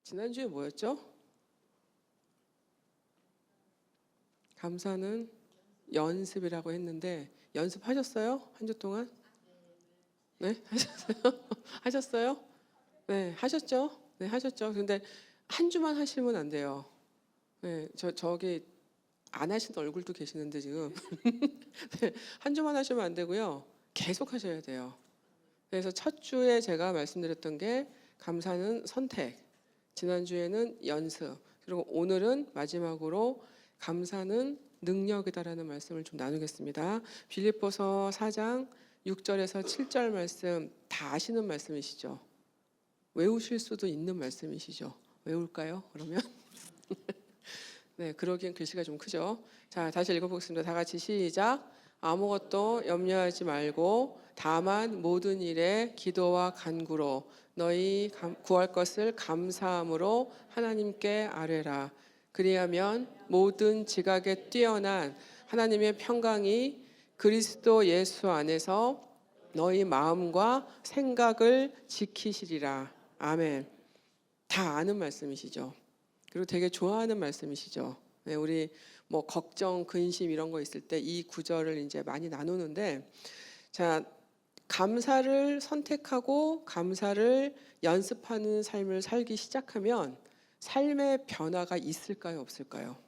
지난주에 뭐였죠? 감사는 연습이라고 했는데 연습하셨어요? 한 주 동안? 네? 하셨어요? 하셨어요? 네, 하셨죠? 네, 하셨죠? 근데 한 주만 하시면 안 돼요. 네, 저기 안 하신 얼굴도 계시는데 지금 네, 한 주만 하시면 안 되고요. 계속 하셔야 돼요. 그래서 첫 주에 제가 말씀드렸던 게 감사는 선택, 지난주에는 연습, 그리고 오늘은 마지막으로 감사는 능력이다라는 말씀을 좀 나누겠습니다. 빌립보서 4장 6절에서 7절 말씀 다 아시는 말씀이시죠? 외우실 수도 있는 말씀이시죠? 외울까요? 그러면? 네, 그러기엔 글씨가 좀 크죠? 자, 다시 읽어보겠습니다. 다 같이 시작. 아무것도 염려하지 말고 다만 모든 일에 기도와 간구로 너희 구할 것을 감사함으로 하나님께 아뢰라. 그리하면 모든 지각에 뛰어난 하나님의 평강이 그리스도 예수 안에서 너희 마음과 생각을 지키시리라. 아멘. 다 아는 말씀이시죠? 그리고 되게 좋아하는 말씀이시죠? 네, 우리 뭐 걱정, 근심 이런 거 있을 때 이 구절을 이제 많이 나누는데, 자, 감사를 선택하고 감사를 연습하는 삶을 살기 시작하면 삶의 변화가 있을까요, 없을까요?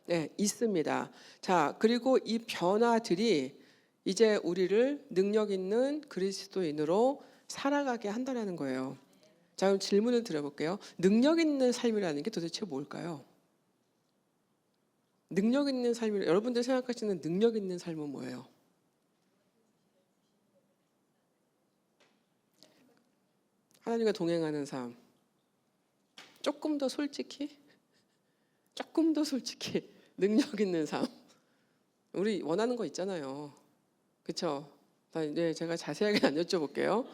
네, 있습니다. 자, 그리고 이 변화들이 이제 우리를 능력 있는 그리스도인으로 살아가게 한다는 거예요. 자, 그럼 질문을 드려볼게요. 능력 있는 삶이라는 게 도대체 뭘까요? 능력 있는 삶이, 여러분들 생각하시는 능력 있는 삶은 뭐예요? 하나님과 동행하는 삶. 조금 더 솔직히 능력 있는 삶. 우리 원하는 거 있잖아요. 그렇죠? 네, 제가 자세하게 안 여쭤볼게요.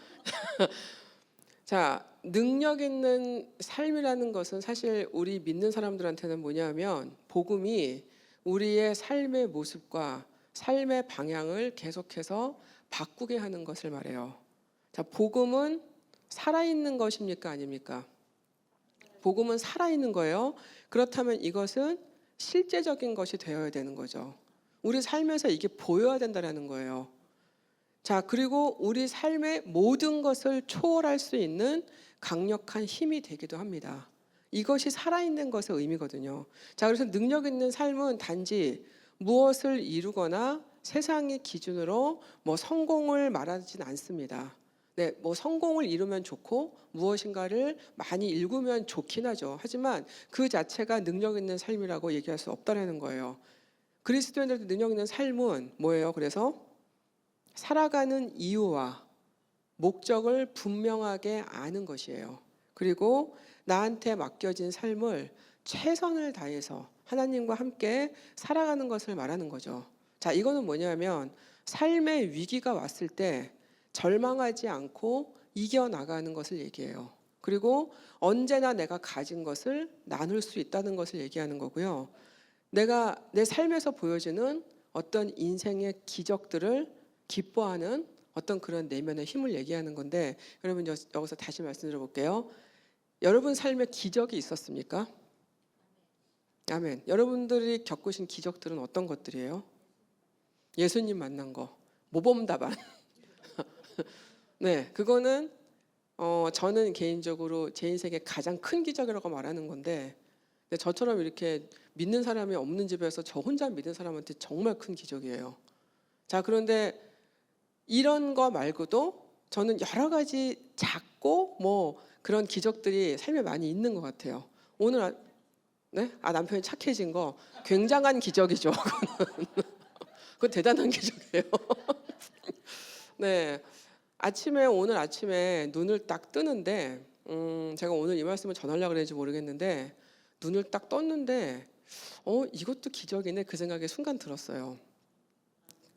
자, 능력 있는 삶이라는 것은 사실 우리 믿는 사람들한테는 뭐냐면 복음이 우리의 삶의 모습과 삶의 방향을 계속해서 바꾸게 하는 것을 말해요. 자, 복음은 살아있는 것입니까? 아닙니까? 복음은 살아있는 거예요. 그렇다면 이것은 실제적인 것이 되어야 되는 거죠. 우리 삶에서 이게 보여야 된다는 거예요. 자, 그리고 우리 삶의 모든 것을 초월할 수 있는 강력한 힘이 되기도 합니다. 이것이 살아있는 것의 의미거든요. 자, 그래서 능력 있는 삶은 단지 무엇을 이루거나 세상의 기준으로 뭐 성공을 말하진 않습니다. 네, 뭐 성공을 이루면 좋고 무엇인가를 많이 읽으면 좋긴 하죠. 하지만 그 자체가 능력 있는 삶이라고 얘기할 수 없다는 거예요. 그리스도인들도 능력 있는 삶은 뭐예요? 그래서 살아가는 이유와 목적을 분명하게 아는 것이에요. 그리고 나한테 맡겨진 삶을 최선을 다해서 하나님과 함께 살아가는 것을 말하는 거죠. 자, 이거는 뭐냐면 삶의 위기가 왔을 때 절망하지 않고 이겨나가는 것을 얘기해요. 그리고 언제나 내가 가진 것을 나눌 수 있다는 것을 얘기하는 거고요. 내가 내 삶에서 보여지는 어떤 인생의 기적들을 기뻐하는 어떤 그런 내면의 힘을 얘기하는 건데, 여러분 여기서 다시 말씀드려 볼게요. 여러분 삶에 기적이 있었습니까? 아멘. 여러분들이 겪으신 기적들은 어떤 것들이에요? 예수님 만난 거, 모범답안. 네, 그거는 저는 개인적으로 제 인생의 가장 큰 기적이라고 말하는 건데, 근데 저처럼 이렇게 믿는 사람이 없는 집에서 저 혼자 믿는 사람한테 정말 큰 기적이에요. 자, 그런데 이런 거 말고도 저는 여러 가지 작고 뭐 그런 기적들이 삶에 많이 있는 것 같아요. 오늘 네? 남편이 착해진 거 굉장한 기적이죠. 그건 대단한 기적이에요. 네, 오늘 아침에 눈을 딱 뜨는데 제가 오늘 이 말씀을 전하려고 그랬는지 모르겠는데 눈을 딱 떴는데 이것도 기적이네 그 생각이 순간 들었어요.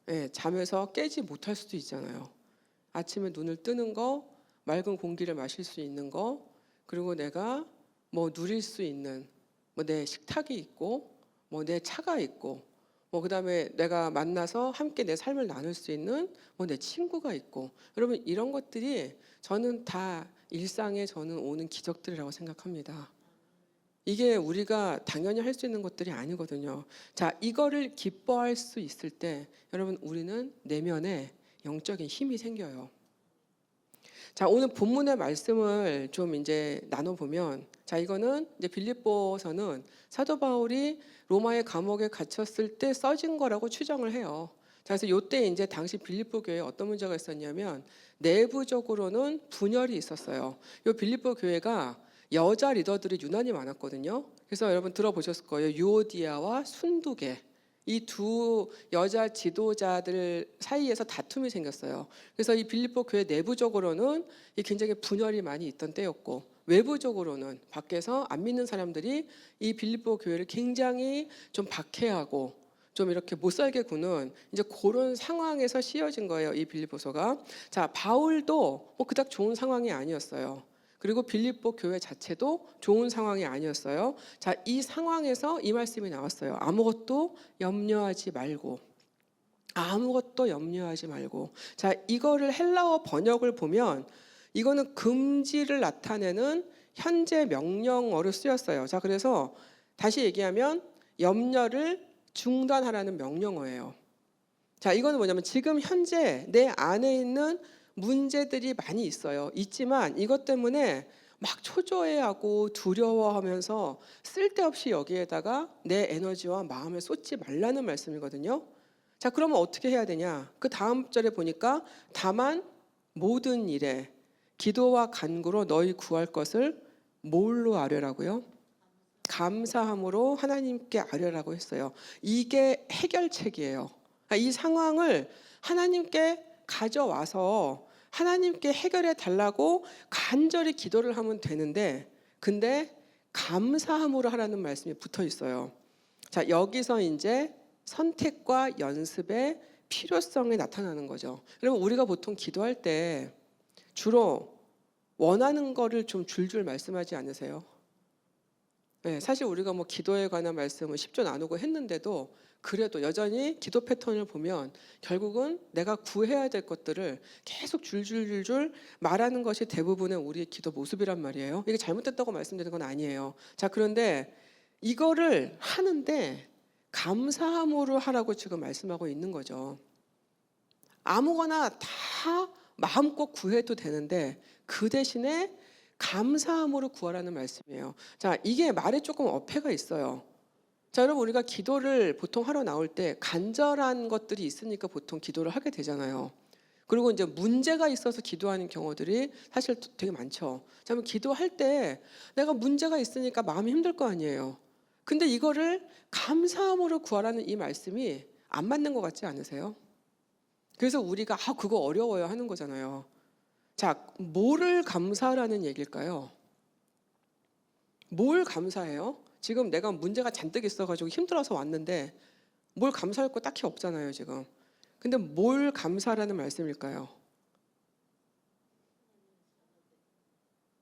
네, 잠에서 깨지 못할 수도 있잖아요. 아침에 눈을 뜨는 거, 맑은 공기를 마실 수 있는 거, 그리고 내가 뭐 누릴 수 있는 뭐 내 식탁이 있고 뭐 내 차가 있고 뭐 그다음에 내가 만나서 함께 내 삶을 나눌 수 있는 뭐 내 친구가 있고, 여러분 이런 것들이 저는 다 일상에 저는 오는 기적들이라고 생각합니다. 이게 우리가 당연히 할 수 있는 것들이 아니거든요. 자, 이거를 기뻐할 수 있을 때 여러분 우리는 내면에 영적인 힘이 생겨요. 자, 오늘 본문의 말씀을 좀 이제 나눠보면, 자, 이거는 이제 빌립보서는 사도 바울이 로마의 감옥에 갇혔을 때 써진 거라고 추정을 해요. 자, 그래서 요때 이제 당시 빌립보 교회에 어떤 문제가 있었냐면 내부적으로는 분열이 있었어요. 요 빌립보 교회가 여자 리더들이 유난히 많았거든요. 그래서 여러분 들어보셨을 거예요. 유오디아와 순두계. 이 두 여자 지도자들 사이에서 다툼이 생겼어요. 그래서 이 빌립보 교회 내부적으로는 굉장히 분열이 많이 있던 때였고, 외부적으로는 밖에서 안 믿는 사람들이 이 빌립보 교회를 굉장히 좀 박해하고 좀 이렇게 못 살게 구는 이제 그런 상황에서 씌어진 거예요, 이 빌립보서가. 자, 바울도 뭐 그닥 좋은 상황이 아니었어요. 그리고 빌립보 교회 자체도 좋은 상황이 아니었어요. 자, 이 상황에서 이 말씀이 나왔어요. 아무것도 염려하지 말고. 아무것도 염려하지 말고. 자, 이거를 헬라어 번역을 보면 이거는 금지를 나타내는 현재 명령어로 쓰였어요. 자, 그래서 다시 얘기하면 염려를 중단하라는 명령어예요. 자, 이거는 뭐냐면 지금 현재 내 안에 있는 문제들이 많이 있어요. 있지만 이것 때문에 막 초조해하고 두려워하면서 쓸데없이 여기에다가 내 에너지와 마음을 쏟지 말라는 말씀이거든요. 자, 그러면 어떻게 해야 되냐? 그 다음 절에 보니까 다만 모든 일에 기도와 간구로 너희 구할 것을 뭘로 아뢰라고요? 감사함으로 하나님께 아뢰라고 했어요. 이게 해결책이에요. 이 상황을 하나님께 가져와서 하나님께 해결해 달라고 간절히 기도를 하면 되는데, 근데 감사함으로 하라는 말씀이 붙어 있어요. 자, 여기서 이제 선택과 연습의 필요성이 나타나는 거죠. 여러분, 우리가 보통 기도할 때 주로 원하는 거를 좀 줄줄 말씀하지 않으세요? 네, 사실 우리가 뭐 기도에 관한 말씀을 10조 나누고 했는데도 그래도 여전히 기도 패턴을 보면 결국은 내가 구해야 될 것들을 계속 줄줄줄줄 말하는 것이 대부분의 우리의 기도 모습이란 말이에요. 이게 잘못됐다고 말씀드리는 건 아니에요. 자, 그런데 이거를 하는데 감사함으로 하라고 지금 말씀하고 있는 거죠. 아무거나 다 마음껏 구해도 되는데 그 대신에 감사함으로 구하라는 말씀이에요. 자, 이게 말에 조금 어폐가 있어요. 자, 여러분, 우리가 기도를 보통 하러 나올 때 간절한 것들이 있으니까 보통 기도를 하게 되잖아요. 그리고 이제 문제가 있어서 기도하는 경우들이 사실 되게 많죠. 자, 그럼 기도할 때 내가 문제가 있으니까 마음이 힘들 거 아니에요. 근데 이거를 감사함으로 구하라는 이 말씀이 안 맞는 것 같지 않으세요? 그래서 우리가 그거 어려워요 하는 거잖아요. 자, 뭐를 감사하라는 얘기일까요? 뭘 감사해요? 지금 내가 문제가 잔뜩 있어가지고 힘들어서 왔는데 뭘 감사할 거 딱히 없잖아요, 지금. 근데 뭘 감사하라는 말씀일까요?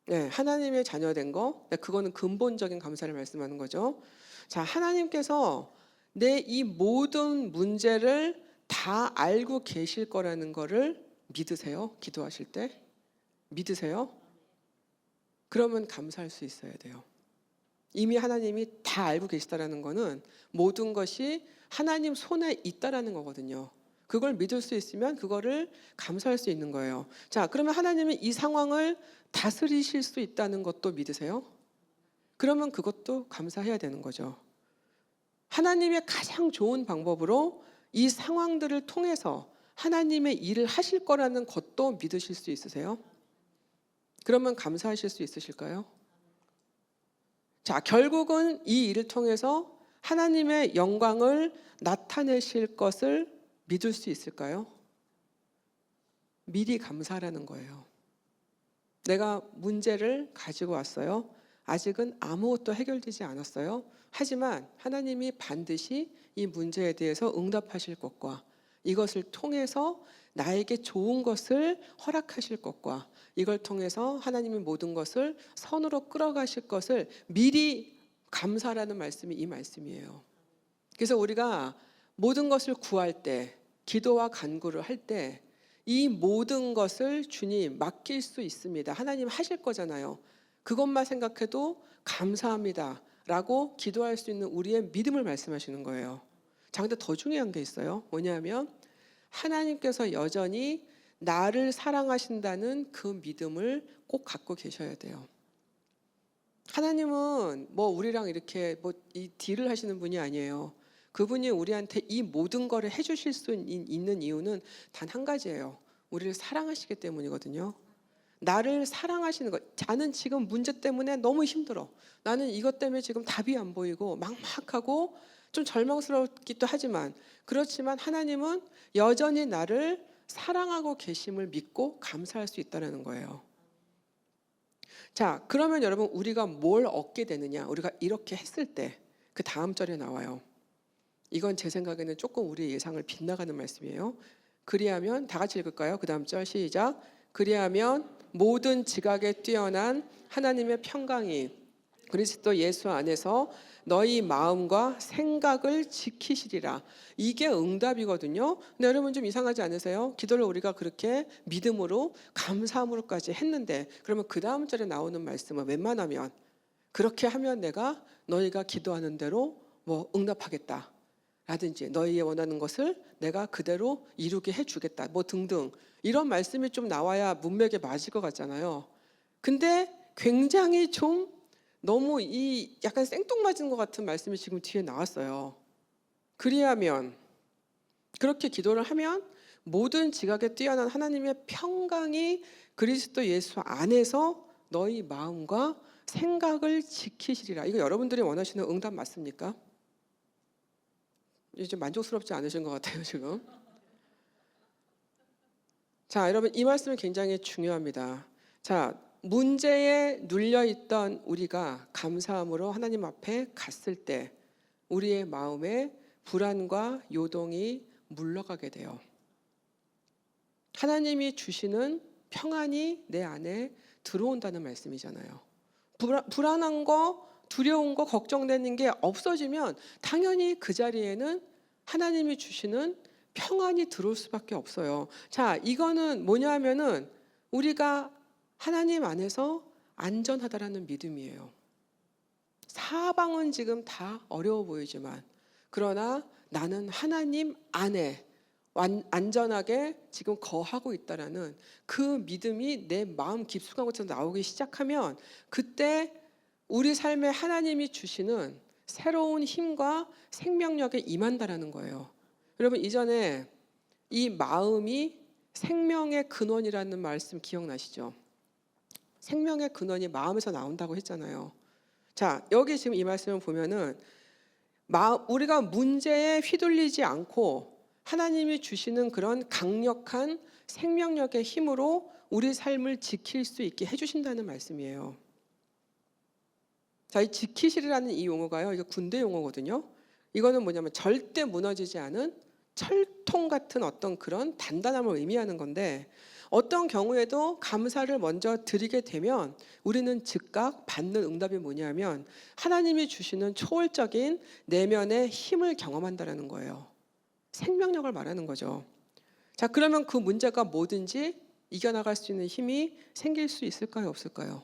네, 하나님의 자녀된 거, 네, 그거는 근본적인 감사를 말씀하는 거죠. 자, 하나님께서 내 이 모든 문제를 다 알고 계실 거라는 거를 믿으세요? 기도하실 때? 믿으세요? 그러면 감사할 수 있어야 돼요. 이미 하나님이 다 알고 계시다라는 거는 모든 것이 하나님 손에 있다라는 거거든요. 그걸 믿을 수 있으면 그거를 감사할 수 있는 거예요. 자, 그러면 하나님이 이 상황을 다스리실 수 있다는 것도 믿으세요? 그러면 그것도 감사해야 되는 거죠. 하나님의 가장 좋은 방법으로 이 상황들을 통해서 하나님의 일을 하실 거라는 것도 믿으실 수 있으세요? 그러면 감사하실 수 있으실까요? 자, 결국은 이 일을 통해서 하나님의 영광을 나타내실 것을 믿을 수 있을까요? 미리 감사하라는 거예요. 내가 문제를 가지고 왔어요. 아직은 아무것도 해결되지 않았어요. 하지만 하나님이 반드시 이 문제에 대해서 응답하실 것과 이것을 통해서 나에게 좋은 것을 허락하실 것과 이걸 통해서 하나님이 모든 것을 선으로 끌어가실 것을 미리 감사라는 말씀이 이 말씀이에요. 그래서 우리가 모든 것을 구할 때, 기도와 간구를 할 때 이 모든 것을 주님 맡길 수 있습니다. 하나님 하실 거잖아요. 그것만 생각해도 감사합니다 라고 기도할 수 있는 우리의 믿음을 말씀하시는 거예요. 자, 근데 더 중요한 게 있어요. 뭐냐면 하나님께서 여전히 나를 사랑하신다는 그 믿음을 꼭 갖고 계셔야 돼요. 하나님은 뭐 우리랑 이렇게 뭐 이 딜을 하시는 분이 아니에요. 그분이 우리한테 이 모든 거를 해주실 수 있는 이유는 단 한 가지예요. 우리를 사랑하시기 때문이거든요. 나를 사랑하시는 것. 나는 지금 문제 때문에 너무 힘들어. 나는 이것 때문에 지금 답이 안 보이고 막막하고 좀 절망스럽기도 하지만, 그렇지만 하나님은 여전히 나를 사랑하고 계심을 믿고 감사할 수 있다는 거예요. 자, 그러면 여러분 우리가 뭘 얻게 되느냐? 우리가 이렇게 했을 때 그 다음 절에 나와요. 이건 제 생각에는 조금 우리의 예상을 빗나가는 말씀이에요. 그리하면, 다 같이 읽을까요? 그 다음 절 시작. 그리하면 모든 지각에 뛰어난 하나님의 평강이 그리스도 예수 안에서 너희 마음과 생각을 지키시리라. 이게 응답이거든요. 근데 여러분 좀 이상하지 않으세요? 기도를 우리가 그렇게 믿음으로 감사함으로까지 했는데, 그러면 그 다음 절에 나오는 말씀은 웬만하면 그렇게 하면 내가 너희가 기도하는 대로 뭐 응답하겠다 라든지 너희의 원하는 것을 내가 그대로 이루게 해주겠다 뭐 등등 이런 말씀이 좀 나와야 문맥에 맞을 것 같잖아요. 근데 굉장히 좀 너무 이 약간 생뚱맞은 것 같은 말씀이 지금 뒤에 나왔어요. 그리하면, 그렇게 기도를 하면 모든 지각에 뛰어난 하나님의 평강이 그리스도 예수 안에서 너희 마음과 생각을 지키시리라. 이거 여러분들이 원하시는 응답 맞습니까? 이제 만족스럽지 않으신 것 같아요 지금. 자, 여러분 이 말씀이 굉장히 중요합니다. 자, 문제에 눌려있던 우리가 감사함으로 하나님 앞에 갔을 때 우리의 마음에 불안과 요동이 물러가게 돼요. 하나님이 주시는 평안이 내 안에 들어온다는 말씀이잖아요. 불안한 거, 두려운 거, 걱정되는 게 없어지면 당연히 그 자리에는 하나님이 주시는 평안이 들어올 수밖에 없어요. 자, 이거는 뭐냐 하면은 우리가 하나님 안에서 안전하다라는 믿음이에요. 사방은 지금 다 어려워 보이지만, 그러나 나는 하나님 안에 안전하게 지금 거하고 있다라는 그 믿음이 내 마음 깊숙한 곳에서 나오기 시작하면, 그때 우리 삶에 하나님이 주시는 새로운 힘과 생명력에 임한다라는 거예요. 여러분 이전에 이 마음이 생명의 근원이라는 말씀 기억나시죠? 생명의 근원이 마음에서 나온다고 했잖아요. 자, 여기 지금 이 말씀을 보면은 우리가 문제에 휘둘리지 않고 하나님이 주시는 그런 강력한 생명력의 힘으로 우리 삶을 지킬 수 있게 해주신다는 말씀이에요. 자, 이 지키시리라는 이 용어가요, 이거 군대 용어거든요. 이거는 뭐냐면 절대 무너지지 않은 철통 같은 어떤 그런 단단함을 의미하는 건데, 어떤 경우에도 감사를 먼저 드리게 되면 우리는 즉각 받는 응답이 뭐냐면 하나님이 주시는 초월적인 내면의 힘을 경험한다는 거예요. 생명력을 말하는 거죠. 자, 그러면 그 문제가 뭐든지 이겨나갈 수 있는 힘이 생길 수 있을까요, 없을까요?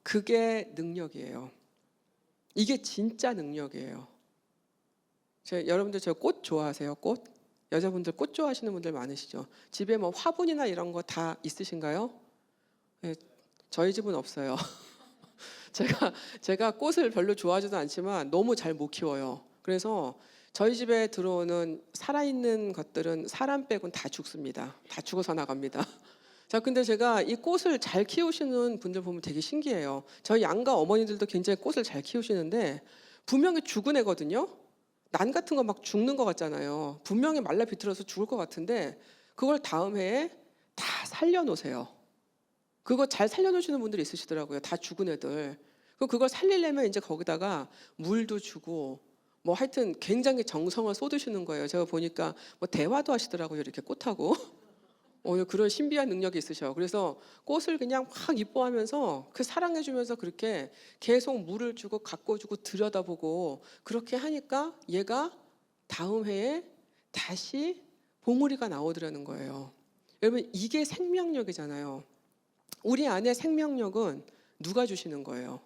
그게 능력이에요. 이게 진짜 능력이에요. 여러분들 저 꽃 좋아하세요? 꽃? 여자분들 꽃 좋아하시는 분들 많으시죠? 집에 뭐 화분이나 이런 거 다 있으신가요? 네, 저희 집은 없어요. 제가 꽃을 별로 좋아하지도 않지만 너무 잘 못 키워요. 그래서 저희 집에 들어오는 살아있는 것들은 사람 빼곤 다 죽습니다. 다 죽어서 나갑니다. 자, 근데 제가 이 꽃을 잘 키우시는 분들 보면 되게 신기해요. 저희 양가 어머니들도 굉장히 꽃을 잘 키우시는데 분명히 죽은 애거든요. 난 같은 거 막 죽는 것 같잖아요. 분명히 말라 비틀어서 죽을 것 같은데 그걸 다음 해에 다 살려놓으세요. 그거 잘 살려놓으시는 분들이 있으시더라고요. 다 죽은 애들. 그걸 살리려면 이제 거기다가 물도 주고 뭐 하여튼 굉장히 정성을 쏟으시는 거예요. 제가 보니까 뭐 대화도 하시더라고요. 이렇게 꽃하고. 그런 신비한 능력이 있으셔. 그래서 꽃을 그냥 막 이뻐하면서 그 사랑해주면서 그렇게 계속 물을 주고 가꿔주고 들여다보고 그렇게 하니까 얘가 다음 해에 다시 봉우리가 나오더라는 거예요. 여러분 이게 생명력이잖아요. 우리 안에 생명력은 누가 주시는 거예요?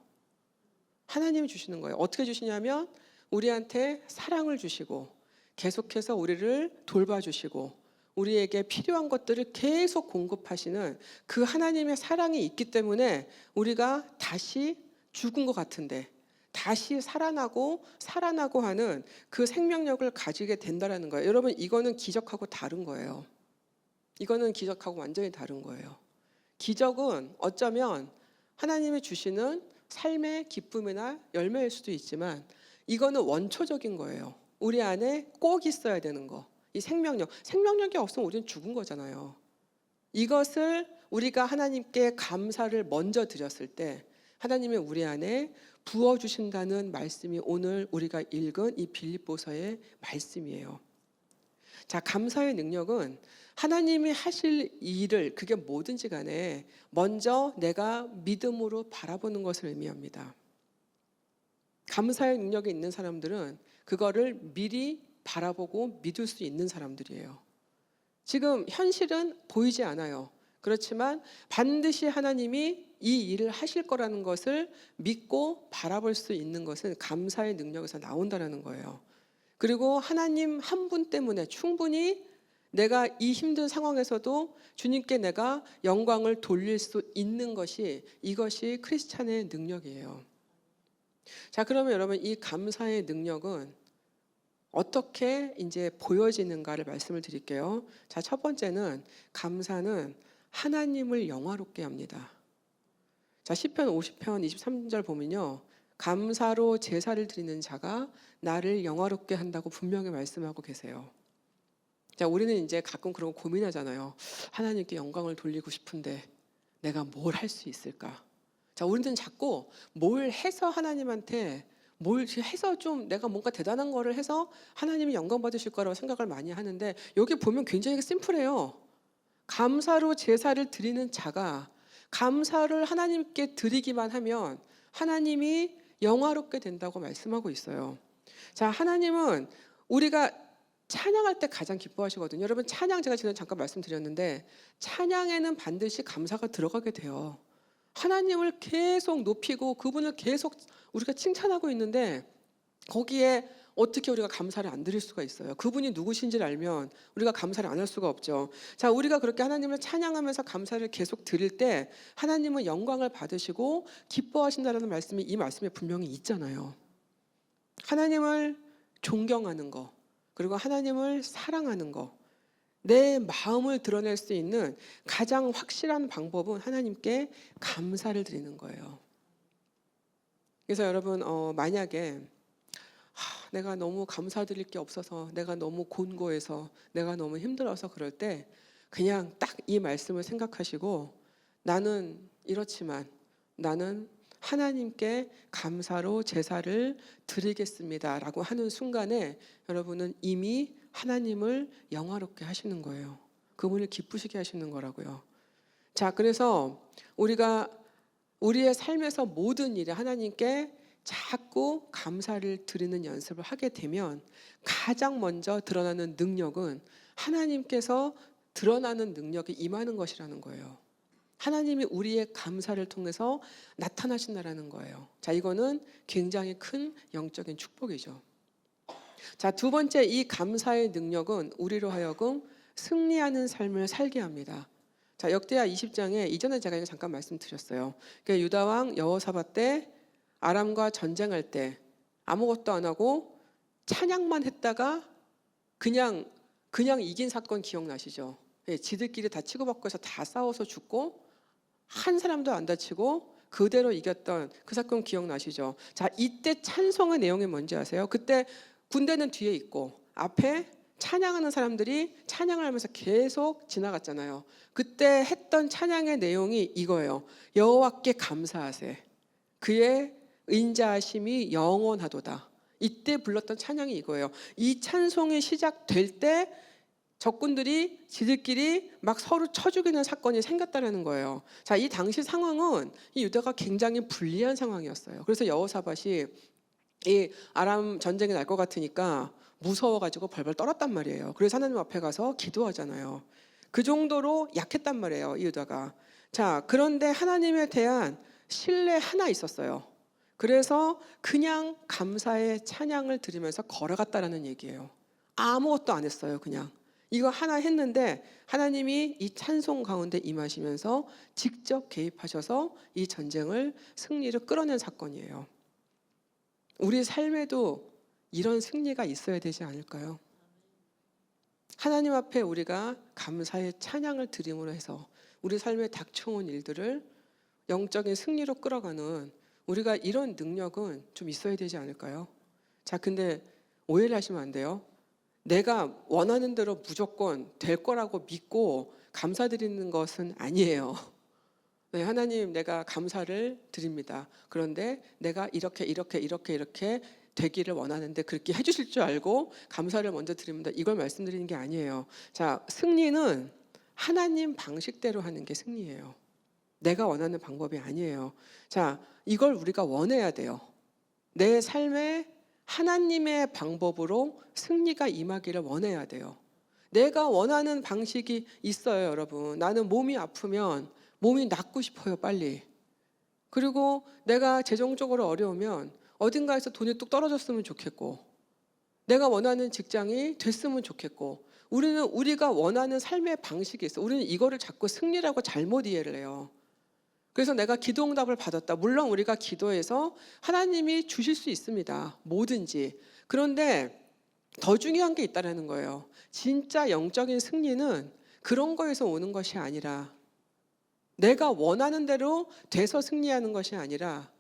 하나님이 주시는 거예요. 어떻게 주시냐면 우리한테 사랑을 주시고 계속해서 우리를 돌봐주시고 우리에게 필요한 것들을 계속 공급하시는 그 하나님의 사랑이 있기 때문에 우리가 다시 죽은 것 같은데 다시 살아나고 하는 그 생명력을 가지게 된다는 거예요. 여러분 이거는 기적하고 다른 거예요. 이거는 기적하고 완전히 다른 거예요. 기적은 어쩌면 하나님이 주시는 삶의 기쁨이나 열매일 수도 있지만 이거는 원초적인 거예요. 우리 안에 꼭 있어야 되는 거. 이 생명력이 없으면 우리는 죽은 거잖아요. 이것을 우리가 하나님께 감사를 먼저 드렸을 때 하나님이 우리 안에 부어주신다는 말씀이 오늘 우리가 읽은 이 빌립보서의 말씀이에요. 자, 감사의 능력은 하나님이 하실 일을 그게 뭐든지 간에 먼저 내가 믿음으로 바라보는 것을 의미합니다. 감사의 능력이 있는 사람들은 그거를 미리 바라보고 믿을 수 있는 사람들이에요. 지금 현실은 보이지 않아요. 그렇지만 반드시 하나님이 이 일을 하실 거라는 것을 믿고 바라볼 수 있는 것은 감사의 능력에서 나온다는 거예요. 그리고 하나님 한 분 때문에 충분히 내가 이 힘든 상황에서도 주님께 내가 영광을 돌릴 수 있는 것이 이것이 크리스찬의 능력이에요. 자, 그러면 여러분 이 감사의 능력은 어떻게 이제 보여지는가를 말씀을 드릴게요. 자, 첫 번째는 감사는 하나님을 영화롭게 합니다. 자, 시편 50편 23절 보면요. 감사로 제사를 드리는 자가 나를 영화롭게 한다고 분명히 말씀하고 계세요. 자, 우리는 이제 가끔 그런 거 고민하잖아요. 하나님께 영광을 돌리고 싶은데 내가 뭘 할 수 있을까? 자, 우리는 자꾸 뭘 해서 하나님한테 뭘 해서 좀 내가 뭔가 대단한 거를 해서 하나님이 영광 받으실 거라고 생각을 많이 하는데 여기 보면 굉장히 심플해요. 감사로 제사를 드리는 자가 감사를 하나님께 드리기만 하면 하나님이 영화롭게 된다고 말씀하고 있어요. 자, 하나님은 우리가 찬양할 때 가장 기뻐하시거든요. 여러분 찬양 제가 지난번에 잠깐 말씀드렸는데 찬양에는 반드시 감사가 들어가게 돼요. 하나님을 계속 높이고 그분을 계속 우리가 칭찬하고 있는데 거기에 어떻게 우리가 감사를 안 드릴 수가 있어요. 그분이 누구신지를 알면 우리가 감사를 안 할 수가 없죠. 자, 우리가 그렇게 하나님을 찬양하면서 감사를 계속 드릴 때 하나님은 영광을 받으시고 기뻐하신다는 말씀이 이 말씀에 분명히 있잖아요. 하나님을 존경하는 거 그리고 하나님을 사랑하는 거 내 마음을 드러낼 수 있는 가장 확실한 방법은 하나님께 감사를 드리는 거예요. 그래서 여러분 만약에 내가 너무 감사드릴 게 없어서 내가 너무 곤고해서 내가 너무 힘들어서 그럴 때 그냥 딱 이 말씀을 생각하시고 나는 이렇지만 나는 하나님께 감사로 제사를 드리겠습니다 라고 하는 순간에 여러분은 이미 하나님을 영화롭게 하시는 거예요. 그분을 기쁘시게 하시는 거라고요. 자, 그래서 우리가 우리의 삶에서 모든 일에 하나님께 자꾸 감사를 드리는 연습을 하게 되면 가장 먼저 드러나는 능력은 하나님께서 드러나는 능력이 임하는 것이라는 거예요. 하나님이 우리의 감사를 통해서 나타나신다라는 거예요. 자, 이거는 굉장히 큰 영적인 축복이죠. 자, 두 번째 이 감사의 능력은 우리로 하여금 승리하는 삶을 살게 합니다. 자, 역대하 20장에 이전에 제가 이거 잠깐 말씀드렸어요. 그러니까 유다 왕 여호사밧 때 아람과 전쟁할 때 아무것도 안 하고 찬양만 했다가 그냥 이긴 사건 기억나시죠? 예, 지들끼리 다 치고받고 해서 다 싸워서 죽고 한 사람도 안 다치고 그대로 이겼던 그 사건 기억나시죠? 자, 이때 찬송의 내용이 뭔지 아세요? 그때 군대는 뒤에 있고 앞에 찬양하는 사람들이 찬양을 하면서 계속 지나갔잖아요. 그때 했던 찬양의 내용이 이거예요. 여호와께 감사하세. 그의 인자하심이 영원하도다. 이때 불렀던 찬양이 이거예요. 이 찬송이 시작될 때 적군들이 지들끼리 막 서로 쳐 죽이는 사건이 생겼다는 거예요. 자, 이 당시 상황은 이 유다가 굉장히 불리한 상황이었어요. 그래서 여호사밧이 이 아람 전쟁이 날 것 같으니까 무서워가지고 벌벌 떨었단 말이에요. 그래서 하나님 앞에 가서 기도하잖아요. 그 정도로 약했단 말이에요, 유다가. 자, 그런데 하나님에 대한 신뢰 하나 있었어요. 그래서 그냥 감사의 찬양을 드리면서 걸어갔다라는 얘기예요. 아무것도 안 했어요. 그냥 이거 하나 했는데 하나님이 이 찬송 가운데 임하시면서 직접 개입하셔서 이 전쟁을 승리를 끌어낸 사건이에요. 우리 삶에도 이런 승리가 있어야 되지 않을까요? 하나님 앞에 우리가 감사의 찬양을 드림으로 해서 우리 삶에 닥쳐온 일들을 영적인 승리로 끌어가는 우리가 이런 능력은 좀 있어야 되지 않을까요? 자, 근데 오해를 하시면 안 돼요. 내가 원하는 대로 무조건 될 거라고 믿고 감사드리는 것은 아니에요. 네, 하나님, 내가 감사를 드립니다. 그런데 내가 이렇게 되기를 원하는데 그렇게 해주실 줄 알고 감사를 먼저 드립니다. 이걸 말씀드리는 게 아니에요. 자, 승리는 하나님 방식대로 하는 게 승리예요. 내가 원하는 방법이 아니에요. 자, 이걸 우리가 원해야 돼요. 내 삶에 하나님의 방법으로 승리가 임하기를 원해야 돼요. 내가 원하는 방식이 있어요, 여러분. 나는 몸이 아프면 몸이 낫고 싶어요, 빨리. 그리고 내가 재정적으로 어려우면 어딘가에서 돈이 뚝 떨어졌으면 좋겠고, 내가 원하는 직장이 됐으면 좋겠고, 우리가 원하는 삶의 방식이 있어. 우리는 이거를 자꾸 승리라고 잘못 이해를 해요. 그래서 내가 기도응답을 받았다. 물론 우리가 기도해서 하나님이 주실 수 있습니다. 뭐든지. 그런데 더 중요한 게 있다는 거예요. 진짜 영적인 승리는 그런 거에서 오는 것이 아니라, 내가 원하는 대로 돼서 승리하는 것이 아니라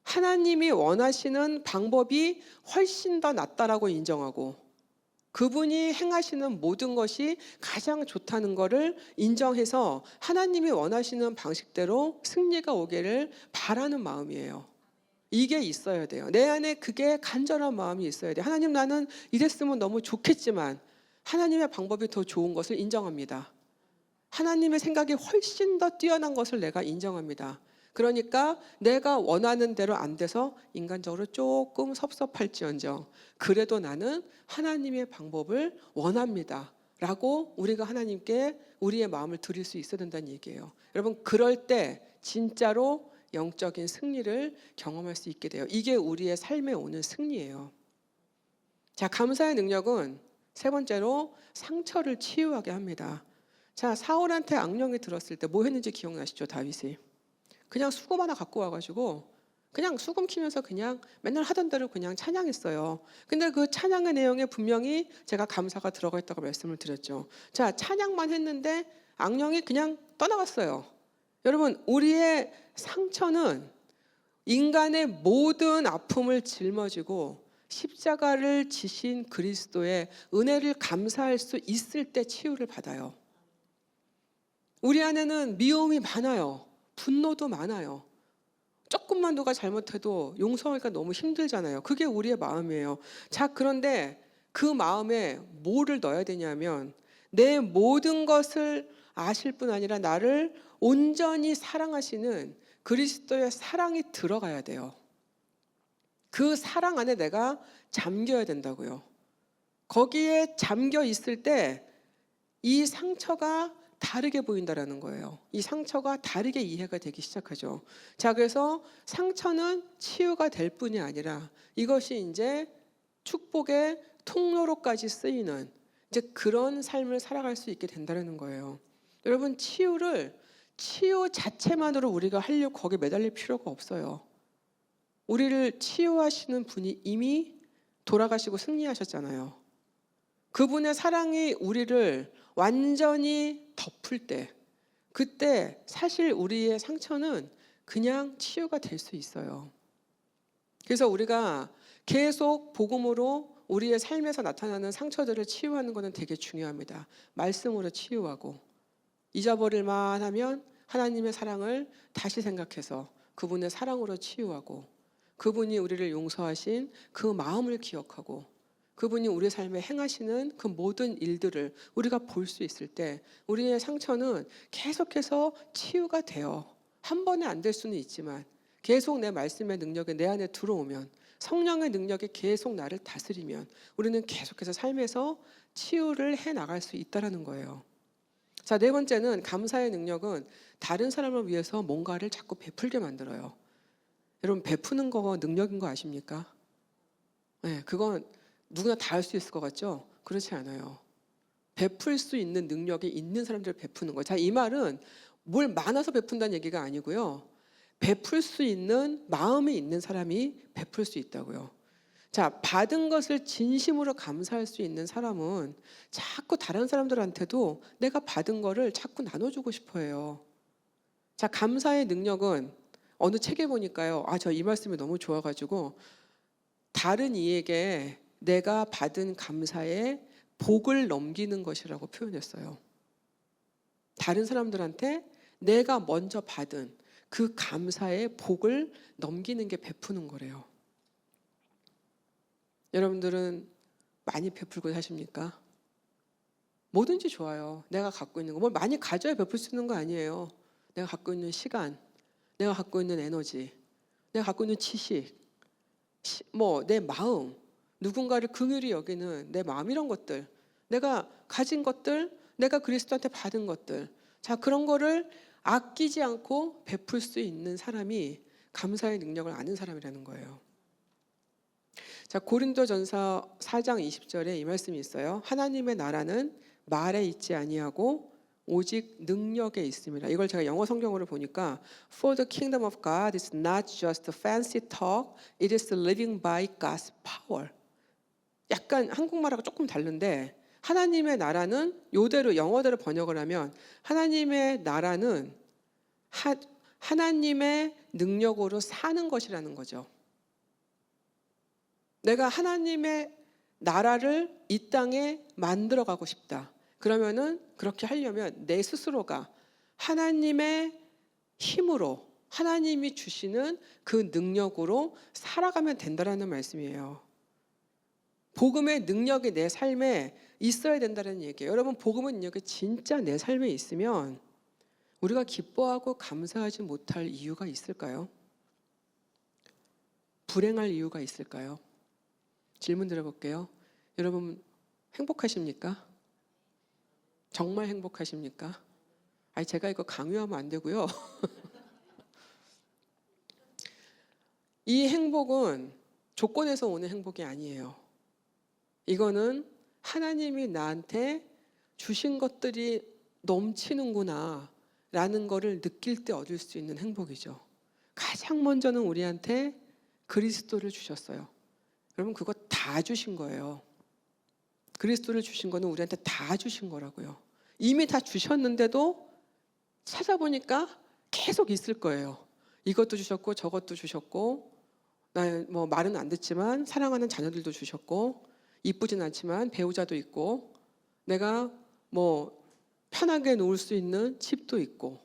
하나님이 원하시는 방법이 훨씬 더 낫다라고 인정하고, 그분이 행하시는 모든 것이 가장 좋다는 것을 인정해서 하나님이 원하시는 방식대로 승리가 오기를 바라는 마음이에요. 이게 있어야 돼요. 내 안에 그게 간절한 마음이 있어야 돼요. 하나님, 나는 이랬으면 너무 좋겠지만 하나님의 방법이 더 좋은 것을 인정합니다. 하나님의 생각이 훨씬 더 뛰어난 것을 내가 인정합니다. 그러니까 내가 원하는 대로 안 돼서 인간적으로 조금 섭섭할지언정 그래도 나는 하나님의 방법을 원합니다 라고 우리가 하나님께 우리의 마음을 드릴 수 있어야 된다는 얘기예요. 여러분, 그럴 때 진짜로 영적인 승리를 경험할 수 있게 돼요. 이게 우리의 삶에 오는 승리예요. 자, 감사의 능력은 세 번째로 상처를 치유하게 합니다. 자, 사울한테 악령이 들었을 때 뭐 했는지 기억나시죠? 다윗이 그냥 수금 하나 갖고 와가지고 그냥 수금 키면서 그냥 맨날 하던 대로 그냥 찬양했어요. 근데 그 찬양의 내용에 분명히 제가 감사가 들어가 있다고 말씀을 드렸죠. 자, 찬양만 했는데 악령이 그냥 떠나갔어요. 여러분, 우리의 상처는 인간의 모든 아픔을 짊어지고 십자가를 지신 그리스도의 은혜를 감사할 수 있을 때 치유를 받아요. 우리 안에는 미움이 많아요. 분노도 많아요. 조금만 누가 잘못해도 용서하기가 너무 힘들잖아요. 그게 우리의 마음이에요. 자, 그런데 그 마음에 뭐를 넣어야 되냐면 내 모든 것을 아실 뿐 아니라 나를 온전히 사랑하시는 그리스도의 사랑이 들어가야 돼요. 그 사랑 안에 내가 잠겨야 된다고요. 거기에 잠겨 있을 때 이 상처가 다르게 보인다라는 거예요. 이 상처가 다르게 이해가 되기 시작하죠. 자, 그래서 상처는 치유가 될 뿐이 아니라 이것이 이제 축복의 통로로까지 쓰이는 이제 그런 삶을 살아갈 수 있게 된다는 거예요. 여러분, 치유 자체만으로 우리가 하려고 거기에 매달릴 필요가 없어요. 우리를 치유하시는 분이 이미 돌아가시고 승리하셨잖아요. 그분의 사랑이 우리를 완전히 덮을 때, 그때 사실 우리의 상처는 그냥 치유가 될 수 있어요. 그래서 우리가 계속 복음으로 우리의 삶에서 나타나는 상처들을 치유하는 것은 되게 중요합니다. 말씀으로 치유하고, 잊어버릴만 하면 하나님의 사랑을 다시 생각해서 그분의 사랑으로 치유하고, 그분이 우리를 용서하신 그 마음을 기억하고, 그분이 우리 삶에 행하시는 그 모든 일들을 우리가 볼 수 있을 때 우리의 상처는 계속해서 치유가 돼요. 한 번에 안 될 수는 있지만 계속 내 말씀의 능력이 내 안에 들어오면, 성령의 능력이 계속 나를 다스리면 우리는 계속해서 삶에서 치유를 해 나갈 수 있다는 거예요. 자, 네 번째는 감사의 능력은 다른 사람을 위해서 뭔가를 자꾸 베풀게 만들어요. 여러분, 베푸는 거 능력인 거 아십니까? 네, 그건 누구나 다 할 수 있을 것 같죠? 그렇지 않아요. 베풀 수 있는 능력이 있는 사람들을 베푸는 거예요. 자, 이 말은 뭘 많아서 베푼다는 얘기가 아니고요. 베풀 수 있는 마음이 있는 사람이 베풀 수 있다고요. 자, 받은 것을 진심으로 감사할 수 있는 사람은 자꾸 다른 사람들한테도 내가 받은 거를 자꾸 나눠주고 싶어 해요. 자, 감사의 능력은 어느 책에 보니까요. 저 이 말씀이 너무 좋아가지고 다른 이에게 내가 받은 감사에 복을 넘기는 것이라고 표현했어요. 다른 사람들한테 내가 먼저 받은 그 감사의 복을 넘기는 게 베푸는 거래요. 여러분들은 많이 베풀고 사십니까? 뭐든지 좋아요. 내가 갖고 있는 거. 뭘 많이 가져야 베풀 수 있는 거 아니에요. 내가 갖고 있는 시간, 내가 갖고 있는 에너지, 내가 갖고 있는 지식, 내 마음, 누군가를 긍휼히 여기는 내 마음, 이런 것들, 내가 가진 것들, 내가 그리스도한테 받은 것들, 자, 그런 거를 아끼지 않고 베풀 수 있는 사람이 감사의 능력을 아는 사람이라는 거예요. 자, 고린도전서 4장 20절에 이 말씀이 있어요. 하나님의 나라는 말에 있지 아니하고 오직 능력에 있습니다. 이걸 제가 영어 성경으로 보니까 For the kingdom of God is not just fancy talk, it is living by God's power. 약간 한국말하고 조금 다른데 하나님의 나라는 요대로 영어대로 번역을 하면 하나님의 나라는 하나님의 능력으로 사는 것이라는 거죠. 내가 하나님의 나라를 이 땅에 만들어가고 싶다. 그러면은 그렇게 하려면 내 스스로가 하나님의 힘으로 하나님이 주시는 그 능력으로 살아가면 된다라는 말씀이에요. 복음의 능력이 내 삶에 있어야 된다는 얘기예요. 여러분, 복음의 능력이 진짜 내 삶에 있으면 우리가 기뻐하고 감사하지 못할 이유가 있을까요? 불행할 이유가 있을까요? 질문 드려볼게요. 여러분, 행복하십니까? 정말 행복하십니까? 제가 이거 강요하면 안 되고요. 이 행복은 조건에서 오는 행복이 아니에요. 이거는 하나님이 나한테 주신 것들이 넘치는구나 라는 거를 느낄 때 얻을 수 있는 행복이죠. 가장 먼저는 우리한테 그리스도를 주셨어요. 여러분, 그거 다 주신 거예요. 그리스도를 주신 거는 우리한테 다 주신 거라고요. 이미 다 주셨는데도 찾아보니까 계속 있을 거예요. 이것도 주셨고 저것도 주셨고, 나 말은 안 듣지만 사랑하는 자녀들도 주셨고, 이쁘진 않지만 배우자도 있고, 내가 편하게 놓을 수 있는 집도 있고,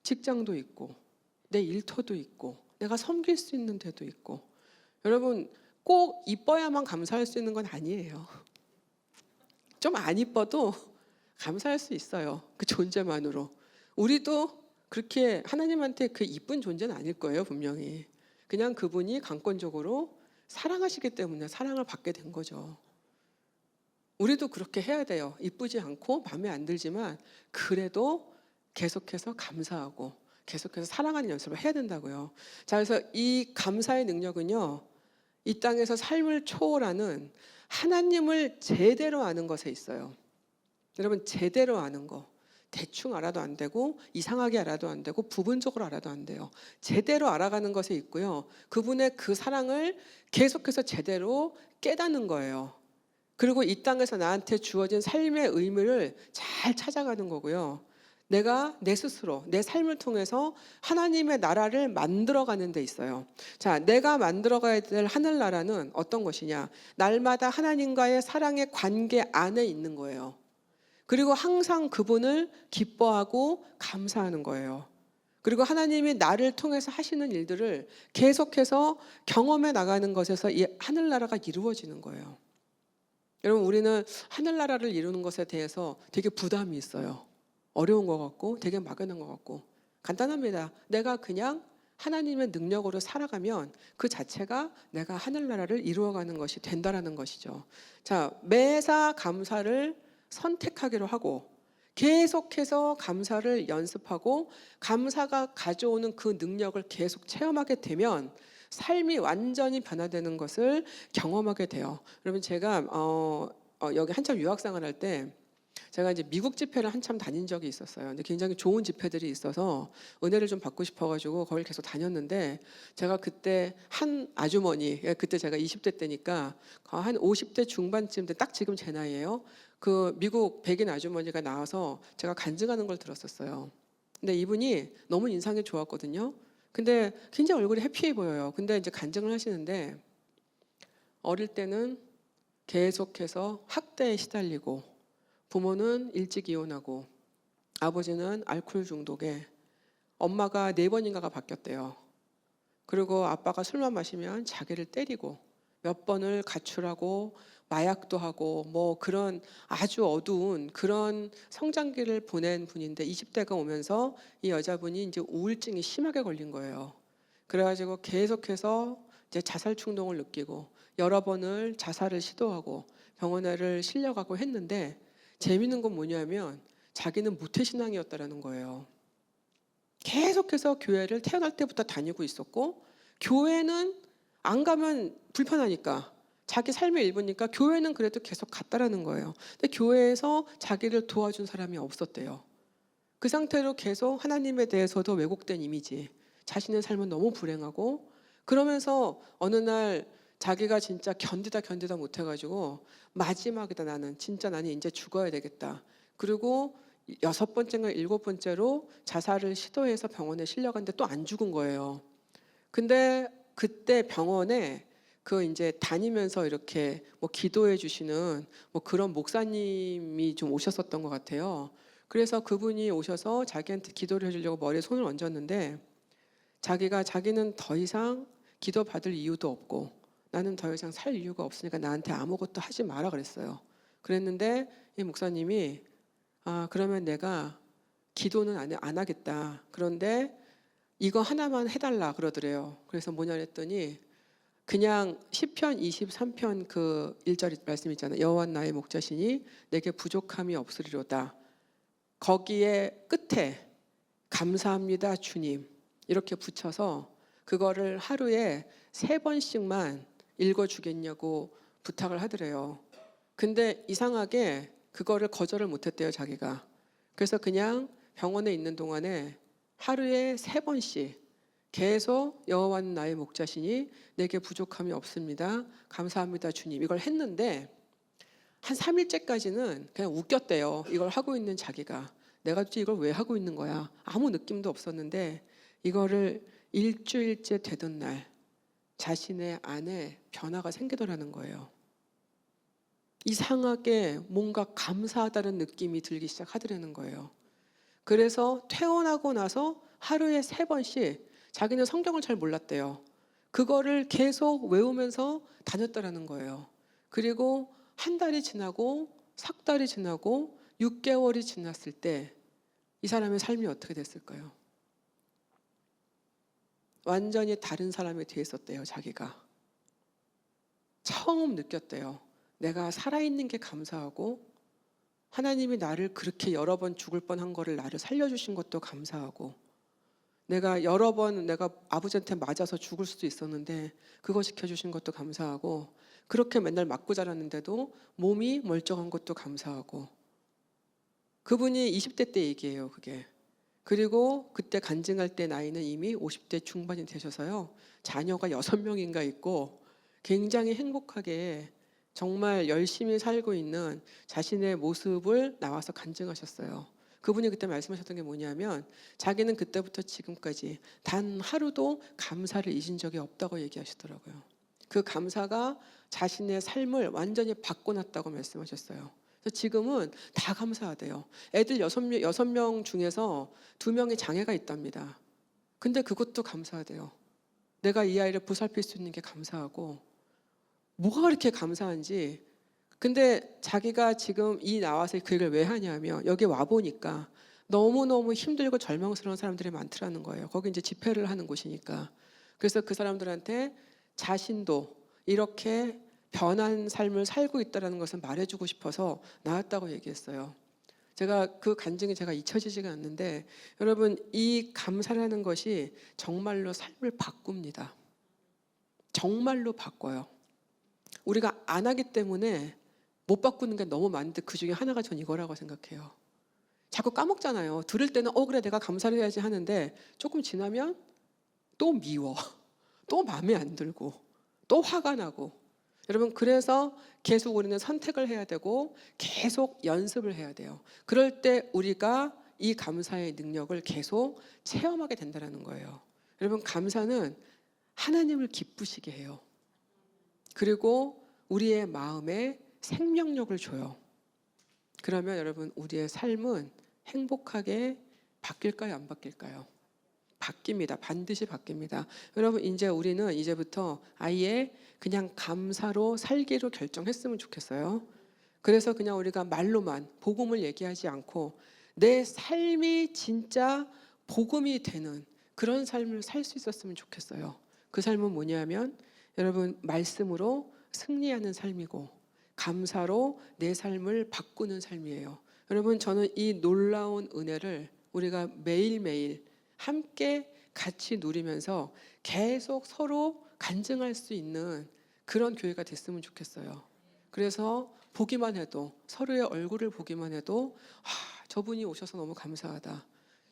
직장도 있고, 내 일터도 있고, 내가 섬길 수 있는 데도 있고. 여러분, 꼭 이뻐야만 감사할 수 있는 건 아니에요. 좀 안 이뻐도 감사할 수 있어요. 그 존재만으로. 우리도 그렇게 하나님한테 그 이쁜 존재는 아닐 거예요, 분명히. 그냥 그분이 강권적으로 사랑하시기 때문에 사랑을 받게 된 거죠. 우리도 그렇게 해야 돼요. 이쁘지 않고 마음에 안 들지만 그래도 계속해서 감사하고 계속해서 사랑하는 연습을 해야 된다고요. 자, 그래서 이 감사의 능력은요, 이 땅에서 삶을 초월하는 하나님을 제대로 아는 것에 있어요. 여러분, 제대로 아는 거. 대충 알아도 안 되고 이상하게 알아도 안 되고 부분적으로 알아도 안 돼요. 제대로 알아가는 것에 있고요. 그분의 그 사랑을 계속해서 제대로 깨닫는 거예요. 그리고 이 땅에서 나한테 주어진 삶의 의미를 잘 찾아가는 거고요. 내가 내 스스로 내 삶을 통해서 하나님의 나라를 만들어가는 데 있어요. 자, 내가 만들어가야 될 하늘나라는 어떤 것이냐? 날마다 하나님과의 사랑의 관계 안에 있는 거예요. 그리고 항상 그분을 기뻐하고 감사하는 거예요. 그리고 하나님이 나를 통해서 하시는 일들을 계속해서 경험해 나가는 것에서 이 하늘나라가 이루어지는 거예요. 여러분, 우리는 하늘나라를 이루는 것에 대해서 되게 부담이 있어요. 어려운 것 같고 되게 막연한 것 같고. 간단합니다. 내가 그냥 하나님의 능력으로 살아가면 그 자체가 내가 하늘나라를 이루어가는 것이 된다라는 것이죠. 자, 매사 감사를 선택하기로 하고 계속해서 감사를 연습하고 감사가 가져오는 그 능력을 계속 체험하게 되면 삶이 완전히 변화되는 것을 경험하게 돼요. 여러분 제가 여기 한참 유학생활 할 때 제가 이제 미국 집회를 한참 다닌 적이 있었어요. 근데 굉장히 좋은 집회들이 있어서 은혜를 좀 받고 싶어가지고 거길 계속 다녔는데 제가 그때 한 아주머니, 그때 제가 20대 때니까 한 50대 중반쯤 때 딱 지금 제 나이예요. 그 미국 백인 아주머니가 나와서 제가 간증하는 걸 들었었어요. 근데 이분이 너무 인상이 좋았거든요. 근데 굉장히 얼굴이 해피해 보여요. 근데 이제 간증을 하시는데 어릴 때는 계속해서 학대에 시달리고 부모는 일찍 이혼하고 아버지는 알코올 중독에 엄마가 4번인가가 바뀌었대요. 그리고 아빠가 술만 마시면 자기를 때리고 몇 번을 가출하고 마약도 하고 뭐 그런 아주 어두운 그런 성장기를 보낸 분인데 20대가 오면서 이 여자분이 이제 우울증이 심하게 걸린 거예요. 그래가지고 계속해서 이제 자살 충동을 느끼고 여러 번을 자살을 시도하고 병원에를 실려가고 했는데 재밌는 건 뭐냐면 자기는 모태신앙이었다라는 거예요. 계속해서 교회를 태어날 때부터 다니고 있었고 교회는 안 가면 불편하니까 자기 삶의 일부니까 교회는 그래도 계속 갔다라는 거예요. 근데 교회에서 자기를 도와준 사람이 없었대요. 그 상태로 계속 하나님에 대해서도 왜곡된 이미지, 자신의 삶은 너무 불행하고 그러면서 어느 날 자기가 진짜 견디다 못해가지고 마지막이다 나는 진짜 나는 이제 죽어야 되겠다. 그리고 6번째인가 7번째로 자살을 시도해서 병원에 실려갔는데 또 안 죽은 거예요. 근데 그때 병원에 그 이제 다니면서 이렇게 뭐 기도해 주시는 뭐 그런 목사님이 좀 오셨었던 것 같아요. 그래서 그분이 오셔서 자기한테 기도를 해주려고 머리에 손을 얹었는데 자기는 더 이상 기도 받을 이유도 없고 나는 더 이상 살 이유가 없으니까 나한테 아무것도 하지 마라 그랬어요. 그랬는데 이 목사님이 그러면 내가 기도는 안 하겠다. 그런데 이거 하나만 해달라 그러더래요. 그래서 뭐냐 했더니 그냥 시편 23편 그 1절 말씀 있잖아요. 여호와 나의 목자시니 내게 부족함이 없으리로다. 거기에 끝에 감사합니다 주님 이렇게 붙여서 그거를 하루에 3번씩만 읽어주겠냐고 부탁을 하더래요. 근데 이상하게 그거를 거절을 못했대요 자기가. 그래서 그냥 병원에 있는 동안에 하루에 3번씩 계속 여호와는 나의 목자시니 내게 부족함이 없습니다. 감사합니다 주님 이걸 했는데 한 3일째까지는 그냥 웃겼대요. 이걸 하고 있는 자기가. 내가 도대체 이걸 왜 하고 있는 거야. 아무 느낌도 없었는데 이거를 일주일째 되던 날 자신의 안에 변화가 생기더라는 거예요. 이상하게 뭔가 감사하다는 느낌이 들기 시작하더라는 거예요. 그래서 퇴원하고 나서 하루에 3번씩 자기는 성경을 잘 몰랐대요. 그거를 계속 외우면서 다녔다라는 거예요. 그리고 한 달이 지나고 석 달이 지나고 6개월이 지났을 때 이 사람의 삶이 어떻게 됐을까요? 완전히 다른 사람이 돼 있었대요 자기가. 처음 느꼈대요. 내가 살아있는 게 감사하고 하나님이 나를 그렇게 여러 번 죽을 뻔한 거를 나를 살려주신 것도 감사하고 내가 여러 번 내가 아버지한테 맞아서 죽을 수도 있었는데 그거 지켜주신 것도 감사하고 그렇게 맨날 맞고 자랐는데도 몸이 멀쩡한 것도 감사하고 그분이 20대 때 얘기예요 그게. 그리고 그때 간증할 때 나이는 이미 50대 중반이 되셔서요. 자녀가 6명인가 있고 굉장히 행복하게 정말 열심히 살고 있는 자신의 모습을 나와서 간증하셨어요. 그분이 그때 말씀하셨던 게 뭐냐면 자기는 그때부터 지금까지 단 하루도 감사를 잊은 적이 없다고 얘기하시더라고요. 그 감사가 자신의 삶을 완전히 바꿔놨다고 말씀하셨어요. 그래서 지금은 다 감사하대요. 애들 6명 중에서 2명이 장애가 있답니다. 근데 그것도 감사하대요. 내가 이 아이를 보살필 수 있는 게 감사하고 뭐가 그렇게 감사한지. 근데 자기가 지금 이 나와서 그 얘기를 왜 하냐면 여기 와보니까 너무너무 힘들고 절망스러운 사람들이 많더라는 거예요. 거기 이제 집회를 하는 곳이니까. 그래서 그 사람들한테 자신도 이렇게 변한 삶을 살고 있다는 것을 말해주고 싶어서 나왔다고 얘기했어요. 제가 그 간증이 제가 잊혀지지가 않는데, 여러분 이 감사라는 것이 정말로 삶을 바꿉니다. 정말로 바꿔요. 우리가 안 하기 때문에 못 바꾸는 게 너무 많은데 그 중에 하나가 전 이거라고 생각해요. 자꾸 까먹잖아요. 들을 때는 그래 내가 감사를 해야지 하는데 조금 지나면 또 미워. 또 마음에 안 들고 또 화가 나고. 여러분 그래서 계속 우리는 선택을 해야 되고 계속 연습을 해야 돼요. 그럴 때 우리가 이 감사의 능력을 계속 체험하게 된다는 거예요. 여러분 감사는 하나님을 기쁘시게 해요. 그리고 우리의 마음에 생명력을 줘요. 그러면 여러분 우리의 삶은 행복하게 바뀔까요? 안 바뀔까요? 바뀝니다. 반드시 바뀝니다. 여러분 이제 우리는 이제부터 아예 그냥 감사로 살기로 결정했으면 좋겠어요. 그래서 그냥 우리가 말로만 복음을 얘기하지 않고 내 삶이 진짜 복음이 되는 그런 삶을 살 수 있었으면 좋겠어요. 그 삶은 뭐냐면 여러분 말씀으로 승리하는 삶이고 감사로 내 삶을 바꾸는 삶이에요. 여러분 저는 이 놀라운 은혜를 우리가 매일매일 함께 같이 누리면서 계속 서로 간증할 수 있는 그런 교회가 됐으면 좋겠어요. 그래서 보기만 해도 서로의 얼굴을 보기만 해도 저분이 오셔서 너무 감사하다.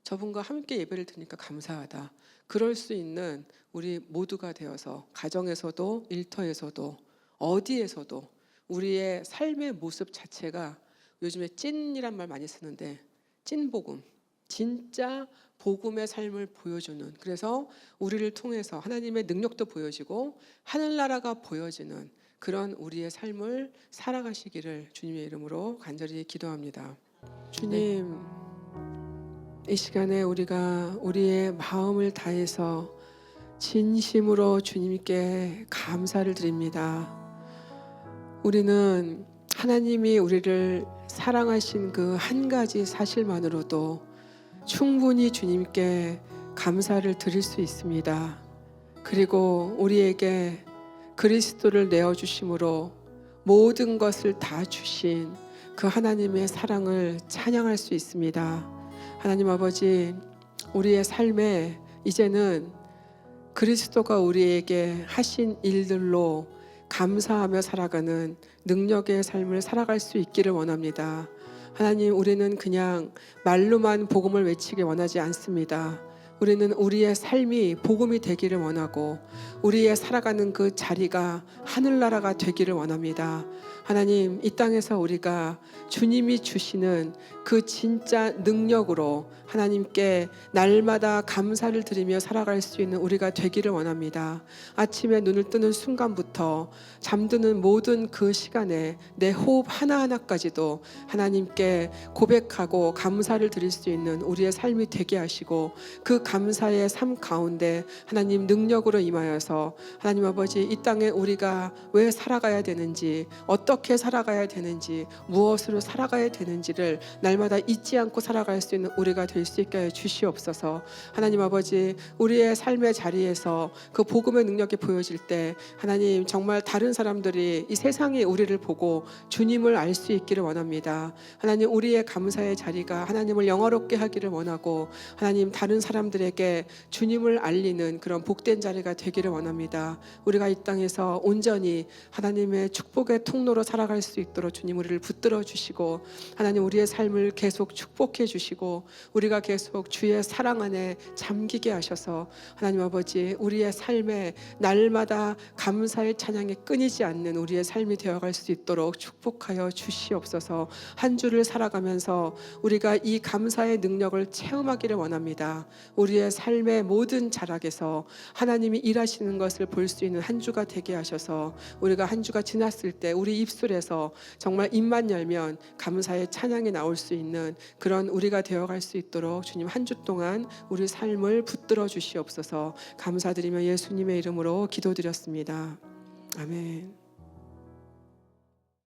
저분과 함께 예배를 드리니까 감사하다. 그럴 수 있는 우리 모두가 되어서 가정에서도 일터에서도 어디에서도 우리의 삶의 모습 자체가 요즘에 찐이란 말 많이 쓰는데 찐복음, 진짜 복음의 삶을 보여주는, 그래서 우리를 통해서 하나님의 능력도 보여지고 하늘나라가 보여지는 그런 우리의 삶을 살아가시기를 주님의 이름으로 간절히 기도합니다. 주님, 이 시간에 우리가 우리의 마음을 다해서 진심으로 주님께 감사를 드립니다. 우리는 하나님이 우리를 사랑하신 그 한 가지 사실만으로도 충분히 주님께 감사를 드릴 수 있습니다. 그리고 우리에게 그리스도를 내어주심으로 모든 것을 다 주신 그 하나님의 사랑을 찬양할 수 있습니다. 하나님 아버지, 우리의 삶에 이제는 그리스도가 우리에게 하신 일들로 감사하며 살아가는 능력의 삶을 살아갈 수 있기를 원합니다. 하나님, 우리는 그냥 말로만 복음을 외치기 원하지 않습니다. 우리는 우리의 삶이 복음이 되기를 원하고 우리의 살아가는 그 자리가 하늘나라가 되기를 원합니다. 하나님, 이 땅에서 우리가 주님이 주시는 그 진짜 능력으로 하나님께 날마다 감사를 드리며 살아갈 수 있는 우리가 되기를 원합니다. 아침에 눈을 뜨는 순간부터 잠드는 모든 그 시간에 내 호흡 하나하나까지도 하나님께 고백하고 감사를 드릴 수 있는 우리의 삶이 되게 하시고 그 감사의 삶 가운데 하나님 능력으로 임하여서 하나님 아버지, 이 땅에 우리가 왜 살아가야 되는지, 어떻게 살아가야 되는지, 무엇으로 살아가야 되는지를 날마다 잊지 않고 살아갈 수 있는 우리가 될 수 있게 하여 주시옵소서. 하나님 아버지, 우리의 삶의 자리에서 그 복음의 능력이 보여질 때 하나님 정말 다른 사람들이 이 세상에 우리를 보고 주님을 알 수 있기를 원합니다. 하나님, 우리의 감사의 자리가 하나님을 영화롭게 하기를 원하고 하나님 다른 사람들에게 주님을 알리는 그런 복된 자리가 되기를 원합니다. 우리가 이 땅에서 온전히 하나님의 축복의 통로로 살아갈 수 있도록 주님 우리를 붙들어 주시고 하나님 우리의 삶을 계속 축복해 주시고 우리가 계속 주의 사랑 안에 잠기게 하셔서 하나님 아버지, 우리의 삶에 날마다 감사의 찬양이 끊이지 않는 우리의 삶이 되어갈 수 있도록 축복하여 주시옵소서. 한 주를 살아가면서 우리가 이 감사의 능력을 체험하기를 원합니다. 우리의 삶의 모든 자락에서 하나님이 일하시는 것을 볼 수 있는 한 주가 되게 하셔서 우리가 한 주가 지났을 때 우리 입술에서 정말 입만 열면 감사의 찬양이 나올 수 있는 그런 우리가 되어갈 수 있도록 주님 한 주 동안 우리 삶을 붙들어 주시옵소서. 감사드리며 예수님의 이름으로 기도드렸습니다. 아멘.